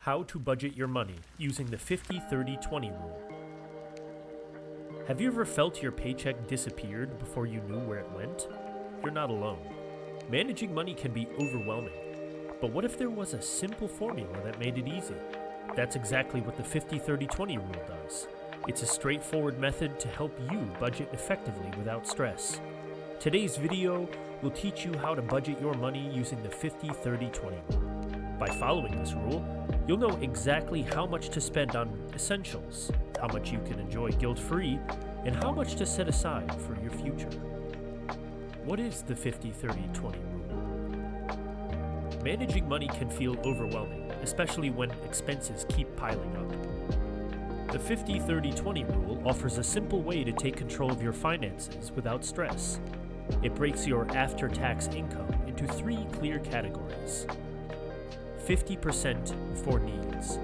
How to budget your money using the 50-30-20 rule. Have you ever felt your paycheck disappeared before you knew where it went? You're not alone. Managing money can be overwhelming. But what if there was a simple formula that made it easy? That's exactly what the 50-30-20 rule does. It's a straightforward method to help you budget effectively without stress. Today's video will teach you how to budget your money using the 50-30-20 rule. By following this rule, you'll know exactly how much to spend on essentials, how much you can enjoy guilt-free, and how much to set aside for your future. What is the 50-30-20 rule? Managing money can feel overwhelming, especially when expenses keep piling up. The 50-30-20 rule offers a simple way to take control of your finances without stress. It breaks your after-tax income into three clear categories. 50% for needs.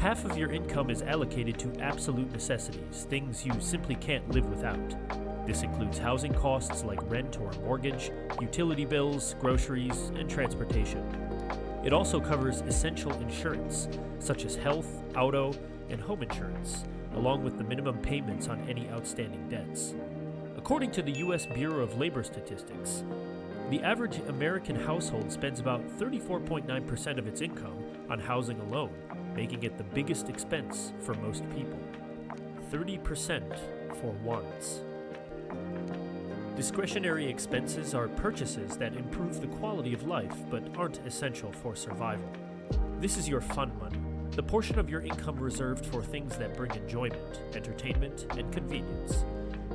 Half of your income is allocated to absolute necessities, things you simply can't live without. This includes housing costs like rent or mortgage, utility bills, groceries, and transportation. It also covers essential insurance, such as health, auto, and home insurance, along with the minimum payments on any outstanding debts. According to the U.S. Bureau of Labor Statistics, the average American household spends about 34.9% of its income on housing alone, making it the biggest expense for most people. 30% for wants. Discretionary expenses are purchases that improve the quality of life but aren't essential for survival. This is your fun money, the portion of your income reserved for things that bring enjoyment, entertainment, and convenience.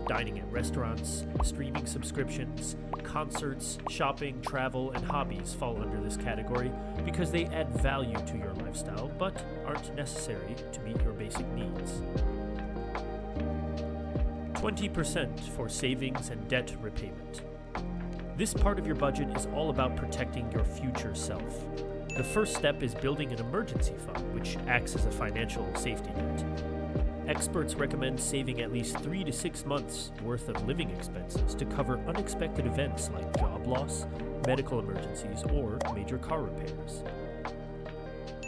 Dining at restaurants, streaming subscriptions, concerts, shopping, travel, and hobbies fall under this category because they add value to your lifestyle but aren't necessary to meet your basic needs. 20% for savings and debt repayment. This part of your budget is all about protecting your future self. The first step is building an emergency fund, which acts as a financial safety net. Experts recommend saving at least 3 to 6 months worth of living expenses to cover unexpected events like job loss, medical emergencies, or major car repairs.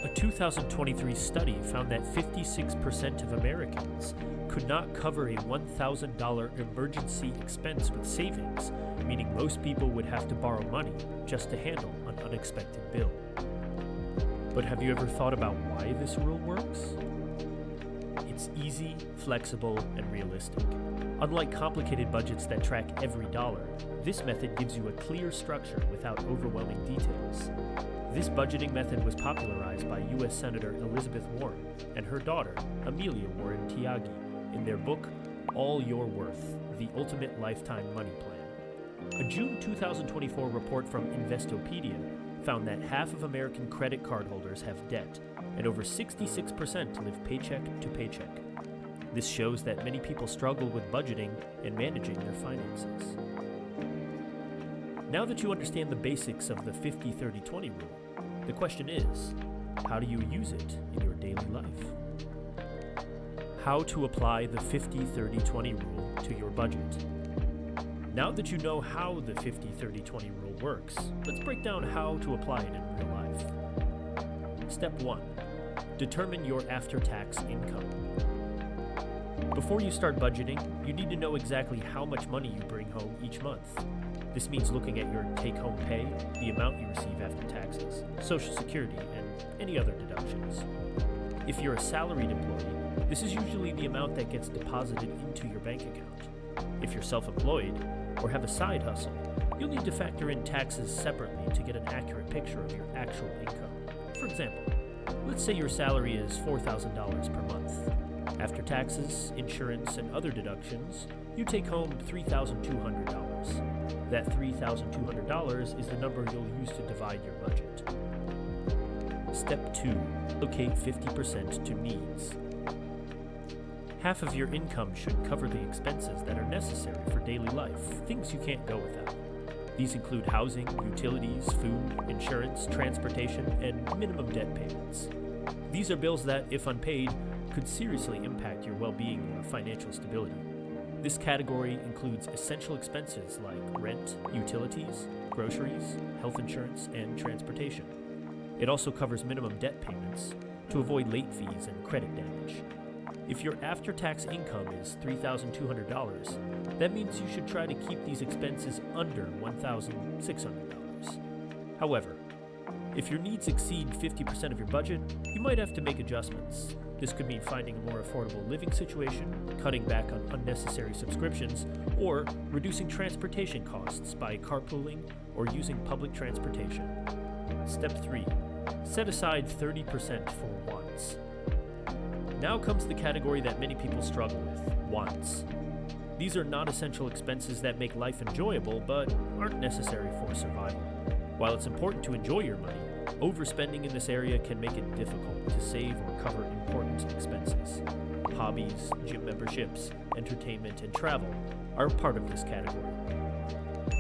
A 2023 study found that 56% of Americans could not cover a $1,000 emergency expense with savings, meaning most people would have to borrow money just to handle an unexpected bill. But have you ever thought about why this rule works? It's easy, flexible, and realistic. Unlike complicated budgets that track every dollar, this method gives you a clear structure without overwhelming details. This budgeting method was popularized by U.S. Senator Elizabeth Warren and her daughter, Amelia Warren Tyagi, in their book, All Your Worth, The Ultimate Lifetime Money Plan. A June 2024 report from Investopedia found that half of American credit card holders have debt, and over 66% live paycheck to paycheck. This shows that many people struggle with budgeting and managing their finances. Now that you understand the basics of the 50-30-20 rule, the question is, how do you use it in your daily life? How to apply the 50-30-20 rule to your budget. Now that you know how the 50-30-20 rule works, let's break down how to apply it in real life. Step 1. Determine your after-tax income. Before you start budgeting, you need to know exactly how much money you bring home each month. This means looking at your take-home pay, the amount you receive after taxes, Social Security, and any other deductions. If you're a salaried employee, this is usually the amount that gets deposited into your bank account. If you're self-employed or have a side hustle, you'll need to factor in taxes separately to get an accurate picture of your actual income. For example, let's say your salary is $4,000 per month. After taxes, insurance, and other deductions, you take home $3,200. That $3,200 is the number you'll use to divide your budget. Step 2. Allocate 50% to needs. Half of your income should cover the expenses that are necessary for daily life, things you can't go without. These include housing, utilities, food, insurance, transportation, and minimum debt payments. These are bills that, if unpaid, could seriously impact your well-being or financial stability. This category includes essential expenses like rent, utilities, groceries, health insurance, and transportation. It also covers minimum debt payments to avoid late fees and credit damage. If your after-tax income is $3,200, that means you should try to keep these expenses under $1,600. However, if your needs exceed 50% of your budget, you might have to make adjustments. This could mean finding a more affordable living situation, cutting back on unnecessary subscriptions, or reducing transportation costs by carpooling or using public transportation. Step 3. Set aside 30% for wants. Now comes the category that many people struggle with, wants. These are non-essential expenses that make life enjoyable but aren't necessary for survival. While it's important to enjoy your money, overspending in this area can make it difficult to save or cover important expenses. Hobbies, gym memberships, entertainment, and travel are part of this category.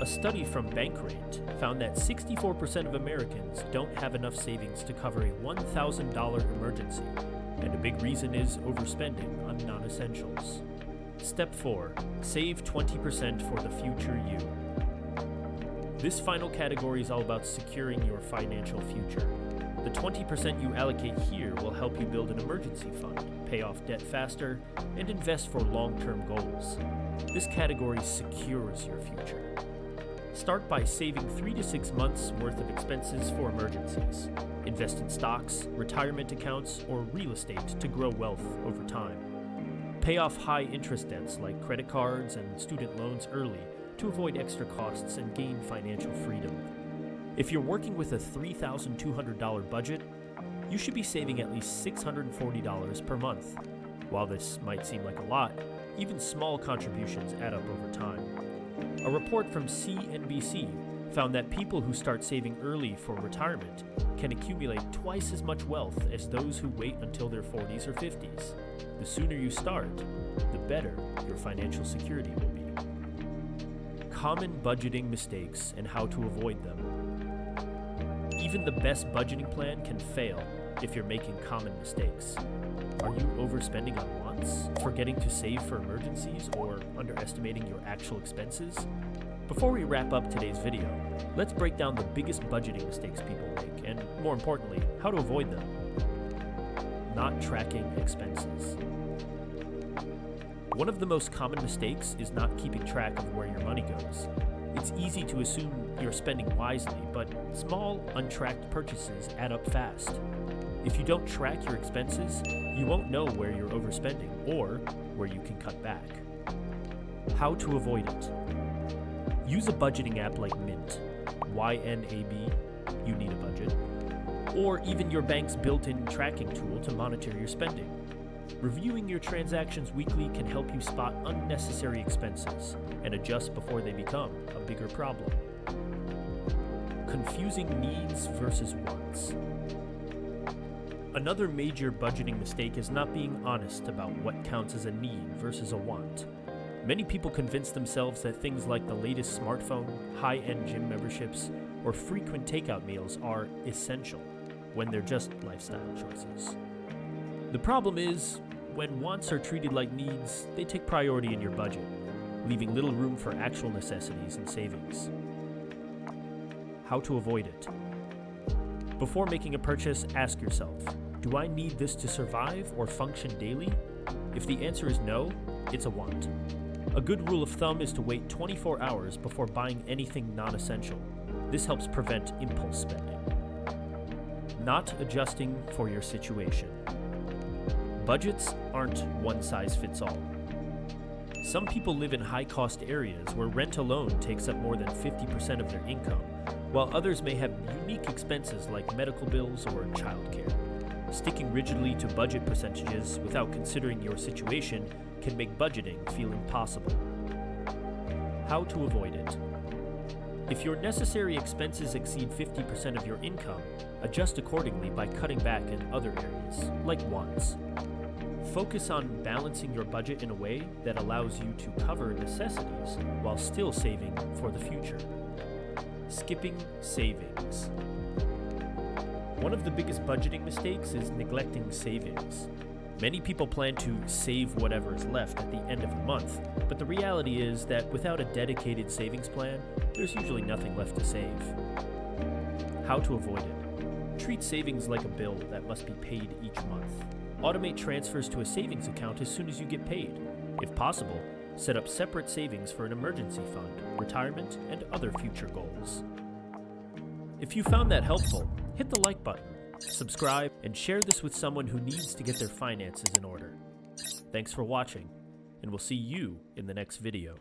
A study from Bankrate found that 64% of Americans don't have enough savings to cover a $1,000 emergency, and a big reason is overspending on non-essentials. Step 4. Save 20% for the future you. This final category is all about securing your financial future. The 20% you allocate here will help you build an emergency fund, pay off debt faster, and invest for long-term goals. This category secures your future. Start by saving 3 to 6 months worth of expenses for emergencies. Invest in stocks, retirement accounts, or real estate to grow wealth over time. Pay off high-interest debts like credit cards and student loans early to avoid extra costs and gain financial freedom. If you're working with a $3,200 budget, you should be saving at least $640 per month. While this might seem like a lot, even small contributions add up over time. A report from CNBC found that people who start saving early for retirement can accumulate twice as much wealth as those who wait until their 40s or 50s. The sooner you start, the better your financial security will be. Common budgeting mistakes and how to avoid them. Even the best budgeting plan can fail if you're making common mistakes. Are you overspending on wants, forgetting to save for emergencies, or underestimating your actual expenses? Before we wrap up today's video, let's break down the biggest budgeting mistakes people make, and more importantly, how to avoid them. Not tracking expenses. One of the most common mistakes is not keeping track of where your money goes. It's easy to assume you're spending wisely, but small, untracked purchases add up fast. If you don't track your expenses, you won't know where you're overspending or where you can cut back. How to avoid it. Use a budgeting app like Mint, YNAB, you need a budget, or even your bank's built-in tracking tool to monitor your spending. Reviewing your transactions weekly can help you spot unnecessary expenses and adjust before they become a bigger problem. Confusing needs versus wants. Another major budgeting mistake is not being honest about what counts as a need versus a want. Many people convince themselves that things like the latest smartphone, high-end gym memberships, or frequent takeout meals are essential, when they're just lifestyle choices. The problem is, when wants are treated like needs, they take priority in your budget, leaving little room for actual necessities and savings. How to avoid it. Before making a purchase, ask yourself, do I need this to survive or function daily? If the answer is no, it's a want. A good rule of thumb is to wait 24 hours before buying anything non-essential. This helps prevent impulse spending. Not adjusting for your situation. Budgets aren't one size fits all. Some people live in high-cost areas where rent alone takes up more than 50% of their income, while others may have unique expenses like medical bills or childcare. Sticking rigidly to budget percentages without considering your situation can make budgeting feel impossible. How to avoid it. If your necessary expenses exceed 50% of your income, adjust accordingly by cutting back in other areas, like wants. Focus on balancing your budget in a way that allows you to cover necessities while still saving for the future. Skipping savings. One of the biggest budgeting mistakes is neglecting savings. Many people plan to save whatever is left at the end of the month, but the reality is that without a dedicated savings plan, there's usually nothing left to save. How to avoid it. Treat savings like a bill that must be paid each month. Automate transfers to a savings account as soon as you get paid. If possible, set up separate savings for an emergency fund, retirement, and other future goals. If you found that helpful, hit the like button, subscribe, and share this with someone who needs to get their finances in order. Thanks for watching, and we'll see you in the next video.